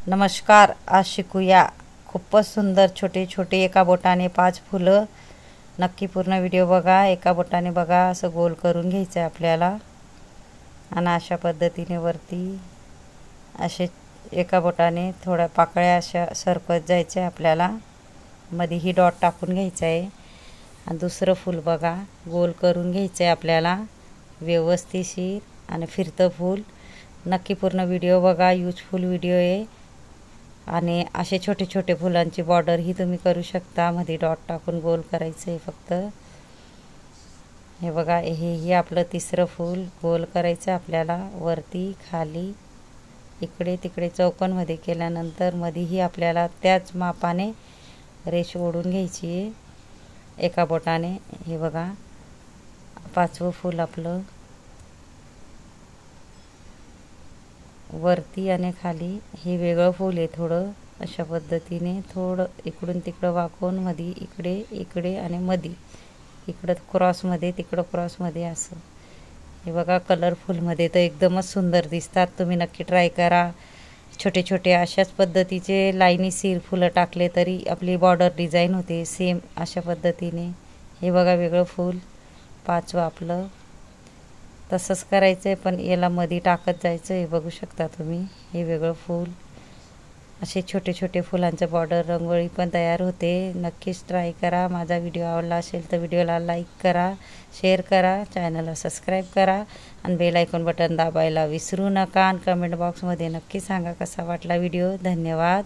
नमस्कार, आज शिकूया खूपच सुंदर छोटे छोटे एका बोटाने 5 फुलं। नक्की पूर्ण व्हिडिओ बघा। एका बोटाने बघा असं गोल करून घ्यायचं आहे आपल्याला आणि अशा पद्धतीने वरती असे एका बोटाने थोड्या पाकळ्या अशा सरकत जायचे आपल्याला। मध्ये ही डॉट टाकून घ्यायचं आहे आणि दुसरं फूल बघा गोल करून घ्यायचं आहे आपल्याला व्यवस्थितशीर आणि फिरतं फूल। नक्की पूर्ण व्हिडिओ बघा, यूजफुल व्हिडिओ आहे आणि असे छोटे छोटे फुलांची बॉर्डर ही तुम्ही करू शकता। मध्ये डॉट टाकून गोल करायचं आहे फक्त। हे बघा, हे आपलं तिसरं फूल गोल करायचं आपल्याला वरती खाली इकडे तिकडे चौकोनमध्ये केल्यानंतर मध्येही आपल्याला त्याच मापाने रेष ओढून घ्यायची आहे एका बोटाने। हे बघा 5वं फूल आपलं वरती आणि खाली हे वेगळं फूल आहे थोडं अशा पद्धतीने थोडं इकडून तिकडं वाकून मध्ये इकडे इकडे आणि मध्ये इकडं क्रॉसमध्ये तिकडं क्रॉसमध्ये असं। हे बघा कलरफुलमध्ये तर एकदमच सुंदर दिसतात। तुम्ही नक्की ट्राय करा। छोटे छोटे अशाच पद्धतीचे लाईनीशीर फुलं टाकले तरी आपली बॉर्डर डिझाईन होते सेम अशा पद्धतीने। हे बघा वेगळं फूल 5वं आपलं तसंच करायचं आहे पण याला मध्ये टाकत जायचं आहे। बघू शकता तुम्ही हे वेगळं फूल। असे छोटे छोटे फुलांचं बॉर्डर रंगोळी पण तयार होते। नक्कीच ट्राय करा। माझा व्हिडिओ आवडला असेल तर व्हिडिओला लाईक करा, शेअर करा, चॅनलला सबस्क्राईब करा आणि बेल आयकॉन बटन दाबायला विसरू नका आणि कमेंट बॉक्समध्ये नक्की सांगा कसा वाटला व्हिडिओ। धन्यवाद।